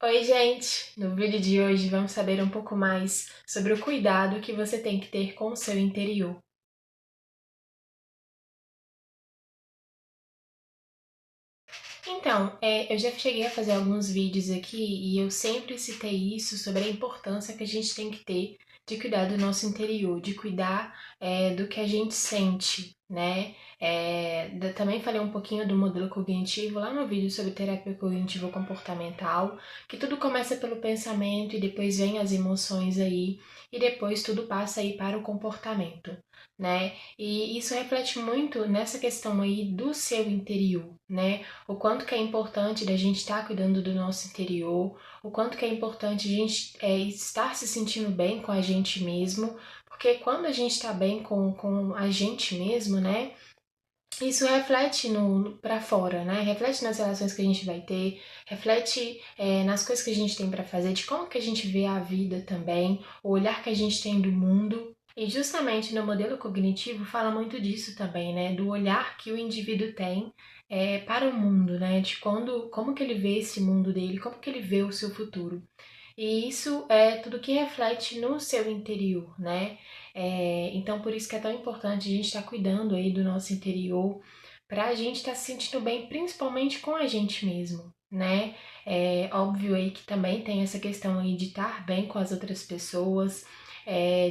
Oi, gente! No vídeo de hoje vamos saber um pouco mais sobre o cuidado que você tem que ter com o seu interior. Então, eu já cheguei a fazer alguns vídeos aqui e eu sempre citei isso sobre a importância que a gente tem que ter de cuidar do nosso interior, de cuidar do que a gente sente, né? Também falei um pouquinho do modelo cognitivo lá no vídeo sobre terapia cognitivo-comportamental, que tudo começa pelo pensamento e depois vem as emoções aí, e depois tudo passa aí para o comportamento, né? E isso reflete muito nessa questão aí do seu interior, né? O quanto que é importante da gente estar cuidando do nosso interior, o quanto que é importante a gente estar se sentindo bem com a gente mesmo, porque quando a gente está bem com a gente mesmo, né? Isso reflete no para fora, né? Reflete nas relações que a gente vai ter, reflete nas coisas que a gente tem para fazer, de como que a gente vê a vida também, o olhar que a gente tem do mundo. E justamente no modelo cognitivo fala muito disso também, né? Do olhar que o indivíduo tem para o mundo, né? De como que ele vê esse mundo dele, como que ele vê o seu futuro. E isso é tudo que reflete no seu interior, né? Então, por isso que é tão importante a gente estar cuidando aí do nosso interior, para a gente estar se sentindo bem, principalmente com a gente mesmo, né? É óbvio aí que também tem essa questão aí de estar bem com as outras pessoas,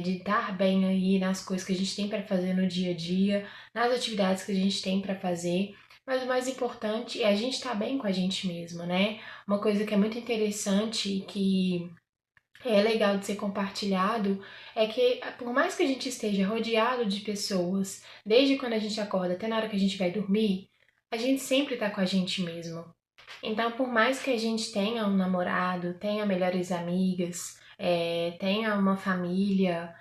de estar bem aí nas coisas que a gente tem para fazer no dia a dia, nas atividades que a gente tem para fazer. Mas o mais importante é a gente estar bem com a gente mesmo, né? Uma coisa que é muito interessante e que é legal de ser compartilhado é que, por mais que a gente esteja rodeado de pessoas, desde quando a gente acorda até na hora que a gente vai dormir, a gente sempre tá com a gente mesmo. Então, por mais que a gente tenha um namorado, tenha melhores amigas, tenha uma família,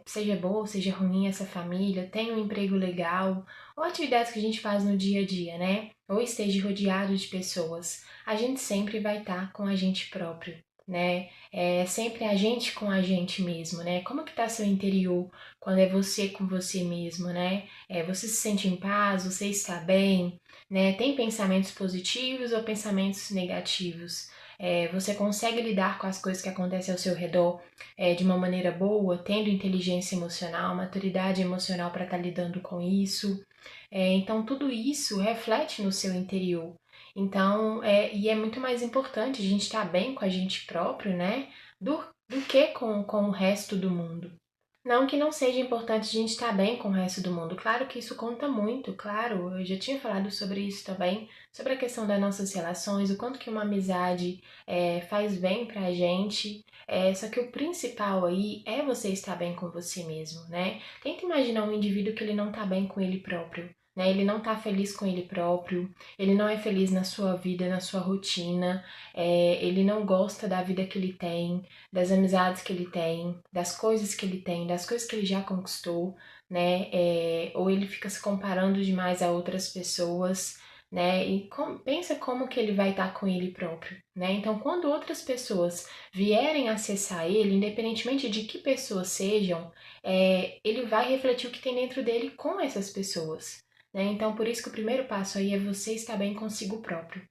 seja boa ou seja ruim essa família, tenha um emprego legal, ou atividades que a gente faz no dia a dia, né? Ou esteja rodeado de pessoas, a gente sempre vai estar com a gente próprio, né? É sempre a gente com a gente mesmo, né? Como que tá seu interior quando é você com você mesmo, né? Você se sente em paz, você está bem, né? Tem pensamentos positivos ou pensamentos negativos? Você consegue lidar com as coisas que acontecem ao seu redor de uma maneira boa, tendo inteligência emocional, maturidade emocional para estar lidando com isso? Então, tudo isso reflete no seu interior. Então, e é muito mais importante a gente estar bem com a gente próprio, né? Do que com o resto do mundo. Não que não seja importante a gente estar bem com o resto do mundo. Claro que isso conta muito, claro. Eu já tinha falado sobre isso também, sobre a questão das nossas relações, o quanto que uma amizade faz bem pra gente. Só que o principal aí é você estar bem com você mesmo, né? Tenta imaginar um indivíduo que ele não tá bem com ele próprio, né? Ele não tá feliz com ele próprio, ele não é feliz na sua vida, na sua rotina, ele não gosta da vida que ele tem, das amizades que ele tem, das coisas que ele tem, das coisas que ele já conquistou, né? Ou ele fica se comparando demais a outras pessoas, né? E pensa como que ele vai estar com ele próprio, né? Então, quando outras pessoas vierem acessar ele, independentemente de que pessoas sejam, ele vai refletir o que tem dentro dele com essas pessoas, né? Então, por isso que o primeiro passo aí é você estar bem consigo próprio.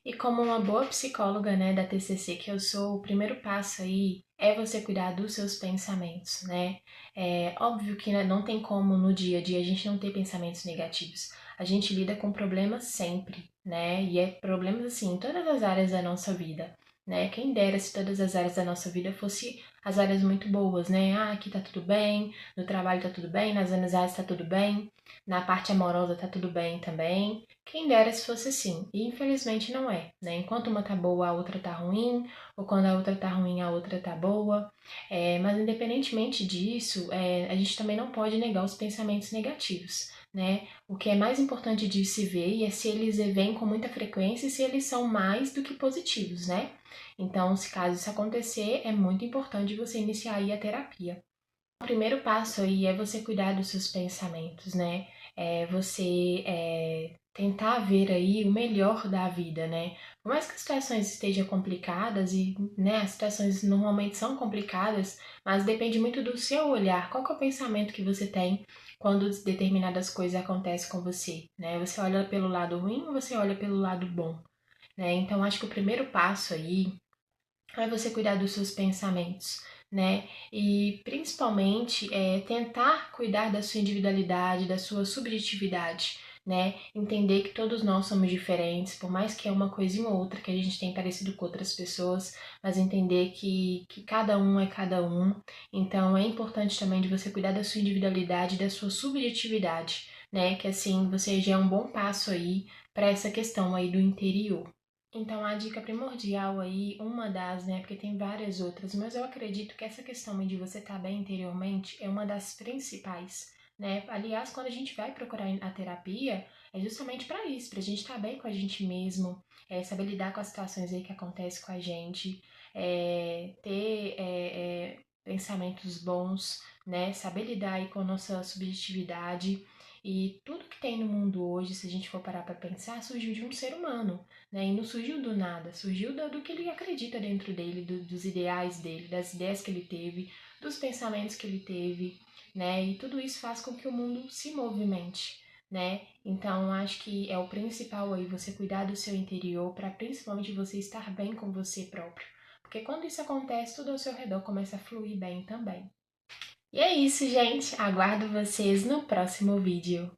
E como uma boa psicóloga, né, da TCC que eu sou, o primeiro passo aí é você cuidar dos seus pensamentos, né? É óbvio que né, não tem como no dia a dia a gente não ter pensamentos negativos. A gente lida com problemas sempre, né? E é problemas assim em todas as áreas da nossa vida, né? Quem dera se todas as áreas da nossa vida fossem as áreas muito boas, né? Ah, aqui tá tudo bem, no trabalho tá tudo bem, nas amizades tá tudo bem, na parte amorosa tá tudo bem também. Quem dera se fosse assim, e infelizmente não é, né? Enquanto uma tá boa, a outra tá ruim, ou quando a outra tá ruim, a outra tá boa. Mas independentemente disso, a gente também não pode negar os pensamentos negativos, né? O que é mais importante de se ver é se eles vêm com muita frequência e se eles são mais do que positivos, né? Então, se caso isso acontecer, é muito importante você iniciar aí a terapia. O primeiro passo aí é você cuidar dos seus pensamentos, né? Você tentar ver aí o melhor da vida, né? Por mais que as situações estejam complicadas e, né, as situações normalmente são complicadas, mas depende muito do seu olhar. Qual que é o pensamento que você tem quando determinadas coisas acontecem com você, né? Você olha pelo lado ruim ou você olha pelo lado bom? né? Então, acho que o primeiro passo aí é você cuidar dos seus pensamentos, né? E principalmente tentar cuidar da sua individualidade, da sua subjetividade, né? Entender que todos nós somos diferentes, por mais que é uma coisinha ou outra que a gente tem parecido com outras pessoas, mas entender que cada um é cada um. Então é importante também de você cuidar da sua individualidade, da sua subjetividade, né? Que assim você já é um bom passo aí para essa questão aí do interior. Então, a dica primordial aí, uma das, né, porque tem várias outras, mas eu acredito que essa questão aí de você estar bem interiormente é uma das principais, né? Aliás, quando a gente vai procurar a terapia, é justamente para isso, para a gente estar bem com a gente mesmo, saber lidar com as situações aí que acontecem com a gente, ter pensamentos bons, né? Saber lidar aí com a nossa subjetividade. E tudo que tem no mundo hoje, se a gente for parar para pensar, surgiu de um ser humano, né? E não surgiu do nada, surgiu do que ele acredita dentro dele, dos ideais dele, das ideias que ele teve, dos pensamentos que ele teve, né? E tudo isso faz com que o mundo se movimente, né? Então, acho que é o principal aí, você cuidar do seu interior, para principalmente você estar bem com você próprio. Porque quando isso acontece, tudo ao seu redor começa a fluir bem também. E é isso, gente. Aguardo vocês no próximo vídeo.